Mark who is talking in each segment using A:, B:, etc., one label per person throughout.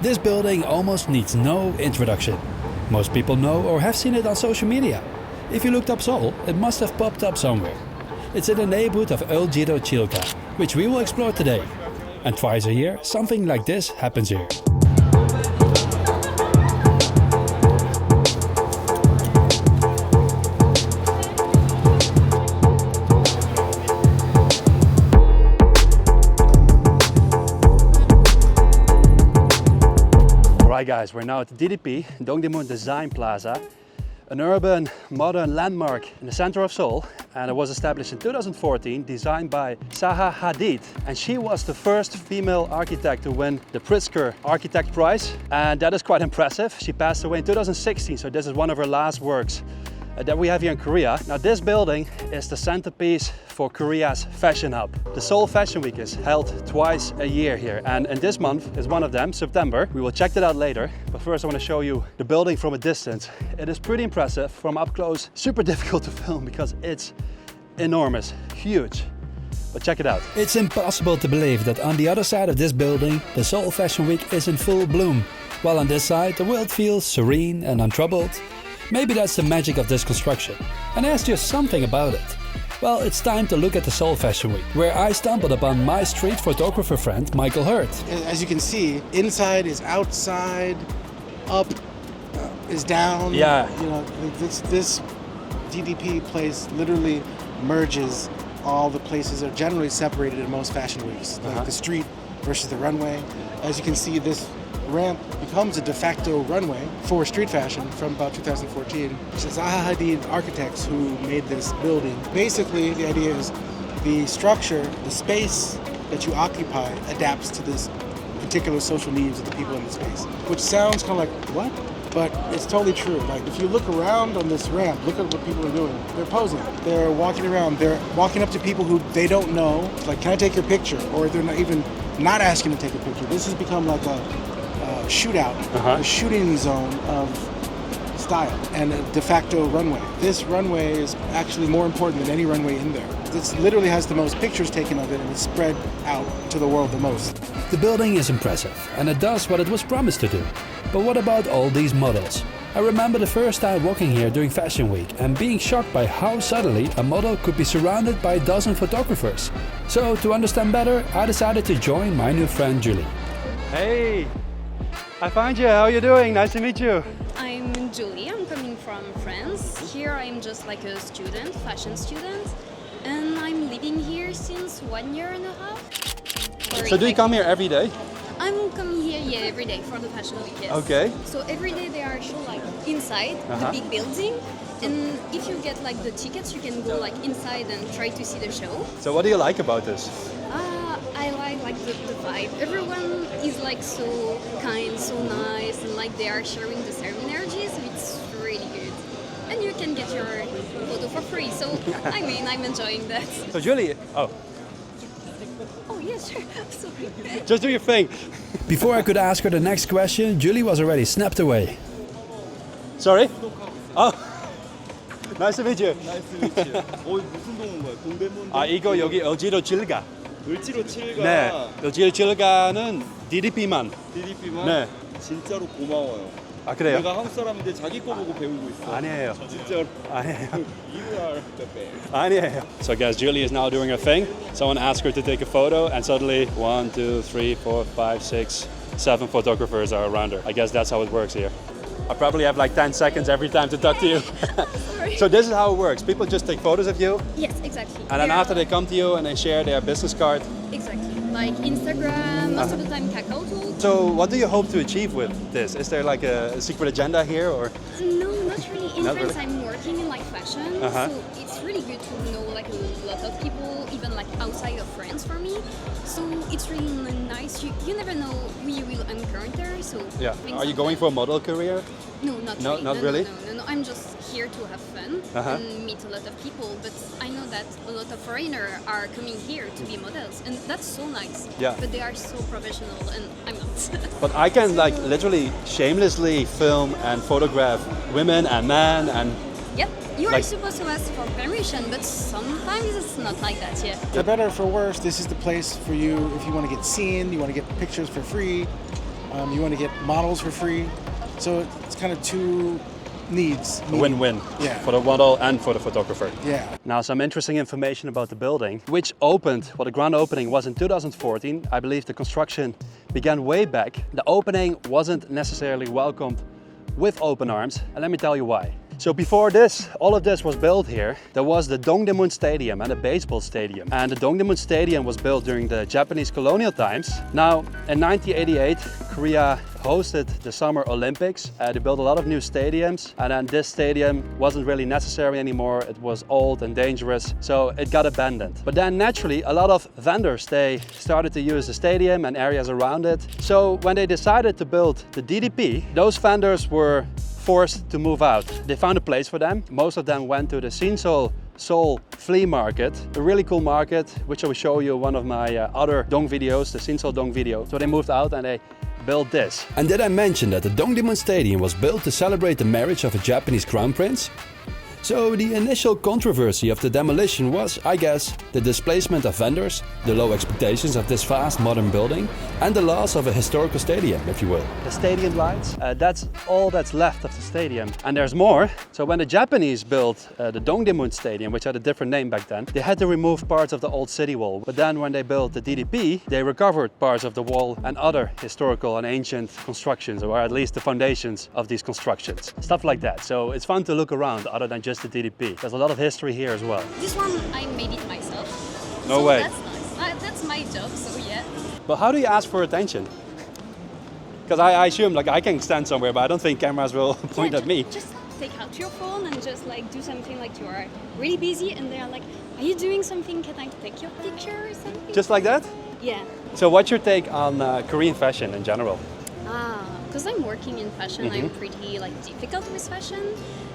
A: This building almost needs no introduction. Most people know or have seen it on social media. If you looked up Seoul, it must have popped up somewhere. It's in the neighborhood of Euljiro, which we will explore today. And twice a year, something like this happens here. Alright guys, we're now at the DDP, Dongdaemun Design Plaza, an urban, modern landmark in the center of Seoul, and it was established in 2014, designed by Zaha Hadid, and she was the first female architect to win the Pritzker Architect Prize, and that is quite impressive. She passed away in 2016, so this is one of her last works that we have here in Korea. Now this building is the centerpiece for Korea's fashion hub. The Seoul Fashion Week is held twice a year here, and this month is one of them, September. We will check that out later, but first I want to show you the building from a distance. It is pretty impressive from up close, super difficult to film because it's enormous, huge. But check it out. It's impossible to believe that on the other side of this building, the Seoul Fashion Week is in full bloom, while on this side the world feels serene and untroubled. Maybe that's the magic of this construction, and there's just something about it. Well, it's time to look at the Seoul Fashion Week, where I stumbled upon my street photographer friend Michael Hurt.
B: As you can see, inside is outside, up is down.
A: Yeah.
B: You know, this DDP place literally merges all the places that are generally separated in most fashion weeks, like the street versus the runway. As you can see, this ramp becomes a de facto runway for street fashion from about 2014. It's Zaha Hadid architects who made this building. Basically, the idea is the structure, the space that you occupy adapts to this particular social needs of the people in the space. Which sounds kind of like, what? But it's totally true. Like, if you look around on this ramp, look at what people are doing. They're posing. They're walking around. They're walking up to people who they don't know. Like, can I take your picture? Or they're not even not asking to take a picture. This has become like a shootout, a shooting zone of style and a de facto runway. This runway is actually more important than any runway in there. This literally has the most pictures taken of it, and it's spread out to the world the most.
A: The building is impressive, and it does what it was promised to do. But what about all these models? I remember the first time walking here during Fashion Week and being shocked by how suddenly a model could be surrounded by a dozen photographers. So to understand better, I decided to join my new friend Julie. Hey! I found you. How are you doing? Nice to meet you.
C: I'm Julie. I'm coming from France. Here I'm just like a student, fashion student, and I'm living here since 1 year and a half.
A: So do you come here every day?
C: I'm coming here, every day for the fashion week. Yes.
A: Okay.
C: So every day they are show like inside the big building, and if you get like the tickets, you can go like inside and try to see the show.
A: So what do you like about this?
C: I like the vibe. Everyone is like so kind, so nice, and like they are sharing the same energy, so it's really good. And you can get your photo for free, so I mean, I'm enjoying that.
A: So Julie,
C: Oh yeah, sure, sorry.
A: just do your thing. Before I could ask her the next question, Julie was already snapped away. Sorry? Oh, nice to meet you.
D: Nice to meet you. 무슨 동은 거야? 동대문.
A: 이거 여기 Euljiro 칠가.
D: 을지로 7가.
A: 네, Euljiro 칠가는 DDP만.
D: DDP만.
A: 네.
D: 진짜로 고마워요.
A: 그래요?
D: 내가 한국 사람인데 자기 거 보고 배우고 있어.
A: 아니에요.
D: 진짜로.
A: 아니에요.
D: You are the best.
A: 아니에요. So guys, Julie is now doing her thing. Someone asked her to take a photo, and suddenly 1, 2, 3, 4, 5, 6, 7 photographers are around her. I guess that's how it works here. I probably have like 10 seconds every time to talk to you.
C: Sorry.
A: So this is how it works. People just take photos of you,
C: Yes, exactly.
A: and then after they come to you and they share their business card.
C: Exactly. Like Instagram, most of the time Kakao Talk.
A: So what do you hope to achieve with this? Is there like a secret agenda here, or?
C: No, not really. In
A: Not
C: France,
A: really?
C: I'm working in like fashion, so it's really good to know like a lot of people, even like outside of France for me. So it's really nice. You never know who you will encounter. So
A: Yeah.
C: things
A: Are you
C: like
A: going
C: that.
A: for a model career?
C: No, not
A: No,
C: really.
A: not really?
C: No. I'm just here to have fun and meet a lot of people. But I know that a lot of foreigners are coming here to be models, and that's so nice.
A: Yeah.
C: But they are so professional, and I'm not.
A: But I can like literally shamelessly film and photograph women and men and.
C: Yep, you are
A: Like-
C: supposed to ask for permission, but sometimes it's not like that, yeah.
B: For better or for worse, this is the place for you if you want to get seen, you want to get pictures for free. You want to get models for free. So it's kind of two needs.
A: A win-win
B: Yeah.
A: for the model and for the photographer.
B: Yeah.
A: Now, some interesting information about the building, which opened, well, the grand opening was in 2014. I believe the construction began way back. The opening wasn't necessarily welcomed with open arms, and let me tell you why. So before this, all of this was built here, there was the Dongdaemun Stadium and a baseball stadium. And the Dongdaemun Stadium was built during the Japanese colonial times. Now, in 1988, Korea hosted the Summer Olympics. They built a lot of new stadiums, and then this stadium wasn't really necessary anymore. It was old and dangerous, so it got abandoned. But then naturally, a lot of vendors, they started to use the stadium and areas around it. So when they decided to build the DDP, those vendors were forced to move out. They found a place for them. Most of them went to the Seoul flea market, a really cool market, which I will show you in one of my other Dong videos, the Seoul Dong video. So they moved out and they built this.
E: And did I mention that the Dongdaemun Stadium was built to celebrate the marriage of a Japanese crown prince? So the initial controversy of the demolition was, I guess, the displacement of vendors, the low expectations of this vast modern building, and the loss of a historical stadium, if you will.
A: The stadium lights, that's all that's left of the stadium. And there's more. So when the Japanese built the Dongdaemun Stadium, which had a different name back then, they had to remove parts of the old city wall. But then when they built the DDP, they recovered parts of the wall and other historical and ancient constructions, or at least the foundations of these constructions. Stuff like that. So it's fun to look around other than just the DDP. There's a lot of history here as well.
C: This one, I made it myself.
A: No
C: so
A: way.
C: That's nice. That's my job, so yeah.
A: But how do you ask for attention? Because I assume like I can stand somewhere, but I don't think cameras will point
C: Yeah,
A: at me.
C: Just take out your phone and just like do something like you are really busy and they're like, are you doing something? Can I take your picture or something?
A: Just like that?
C: Yeah.
A: So what's your take on Korean fashion in general?
C: Because I'm working in fashion, I'm pretty like difficult with fashion.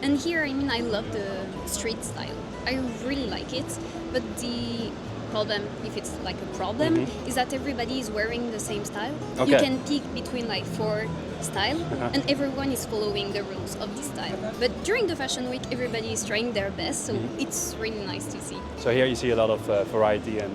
C: And here, I mean, I love the street style. I really like it. But the problem, if it's like a problem, is that everybody is wearing the same style.
A: Okay.
C: You can pick between like 4 styles, and everyone is following the rules of this style. But during the fashion week, everybody is trying their best, so it's really nice to see.
A: So here you see a lot of variety and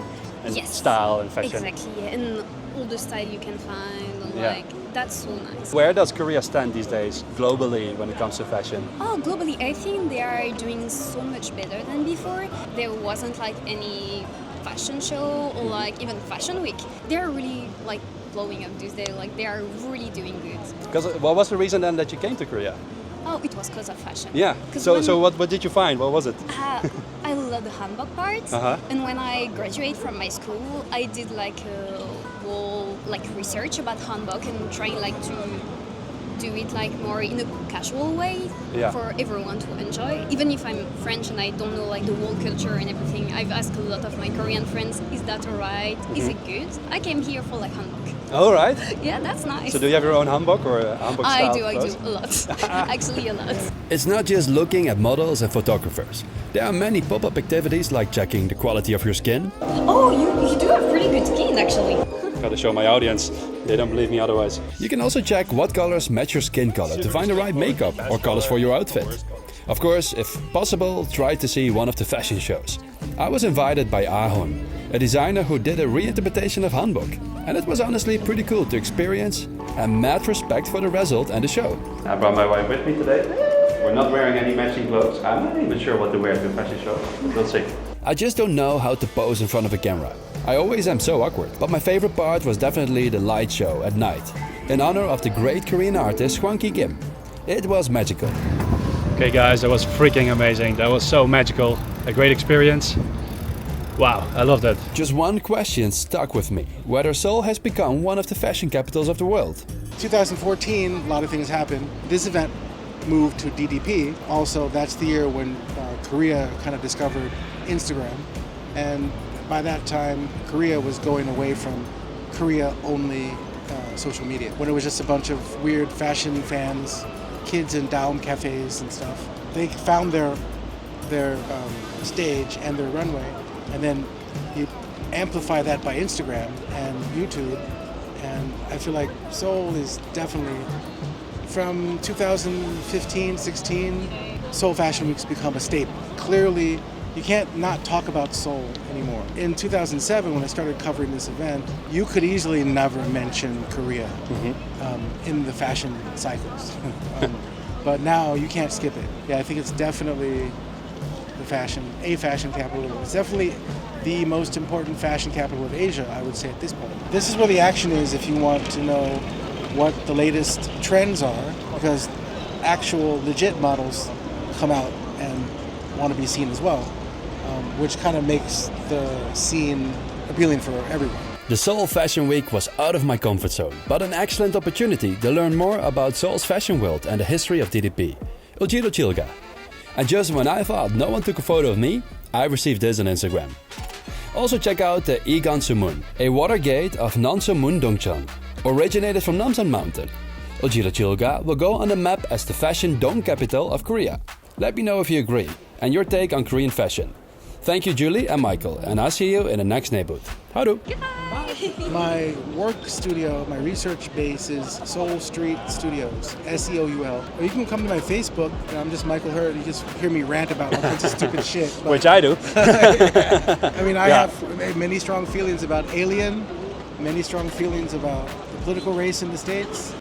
C: Yes.
A: style and fashion.
C: Exactly, yeah. And all the style you can find, and
A: Yeah.
C: like that's so nice.
A: Where does Korea stand these days globally when it comes to fashion?
C: Oh, globally, I think they are doing so much better than before. There wasn't like any fashion show or like even fashion week. They are really like blowing up these days. Like they are really doing good.
A: Because what was the reason then that you came to Korea?
C: Oh, it was because of fashion.
A: Yeah.
C: 'Cause
A: So
C: when-
A: what did you find? What was it?
C: I love the hanbok part. And when I graduated from my school, I did like a whole like research about hanbok and trying like to do it like more in a casual way
A: Yeah.
C: for everyone to enjoy. Even if I'm French and I don't know like the whole culture and everything, I've asked a lot of my Korean friends, is that alright? Is it good? I came here for like hanbok.
A: All right.
C: Yeah, that's nice.
A: So do you have your own hanbok or a hanbok
C: I
A: style
C: do
A: clothes?
C: a lot. Actually a lot.
E: It's not just looking at models and photographers. There are many pop-up activities like checking the quality of your skin,
C: Oh, you do have pretty good skin actually.
A: Gotta show my audience. They don't believe me otherwise.
E: You can also check what colors match your skin color to find the right makeup or colors for your outfit. Of course, if possible, try to see one of the fashion shows. I was invited by Ahon, a designer who did a reinterpretation of hanbok, and it was honestly pretty cool to experience and mad respect for the result and the show.
A: I brought my wife with me today. We're not wearing any matching clothes. I'm not even sure what to wear to a fashion show. We'll see.
E: I just don't know how to pose in front of a camera. I always am so awkward, but my favorite part was definitely the light show at night, in honor of the great Korean artist Hwang Ki-kim. It was magical.
A: Okay guys, that was freaking amazing. That was so magical. A great experience. Wow, I love that.
E: Just one question stuck with me, whether Seoul has become one of the fashion capitals of the world.
B: 2014, a lot of things happened. This event moved to DDP. Also, that's the year when Korea kind of discovered Instagram. And by that time, Korea was going away from Korea-only social media. When it was just a bunch of weird fashion fans, kids in down cafes and stuff. They found their stage and their runway, and then you amplify that by Instagram and YouTube. And I feel like Seoul is definitely, from 2015, 16, Seoul Fashion Week's become a staple. Clearly, you can't not talk about Seoul anymore. In 2007, when I started covering this event, you could easily never mention Korea in the fashion cycles. But now you can't skip it. Yeah, I think it's definitely a fashion capital. It's definitely the most important fashion capital of Asia, I would say, at this point. This is where the action is if you want to know what the latest trends are, because actual legit models come out and want to be seen as well, which kind of makes the scene appealing for everyone.
E: The Seoul Fashion Week was out of my comfort zone, but an excellent opportunity to learn more about Seoul's fashion world and the history of DDP. Euljiro. And just when I thought no one took a photo of me, I received this on Instagram. Also check out the Igansumun, a water gate of Nansemun Dongcheon, originated from Namsan Mountain. Euljiro will go on the map as the fashion dome capital of Korea. Let me know if you agree and your take on Korean fashion. Thank you, Julie and Michael, and I'll see you in the next neighborhood. Houdoe!
B: My work studio, my research base is Seoul Street Studios, SEOUL. Or you can come to my Facebook, and I'm just Michael Hurd. You just hear me rant about all kinds of stupid shit. But,
A: Which I do.
B: I mean, I have many strong feelings about Alien, many strong feelings about the political race in the States,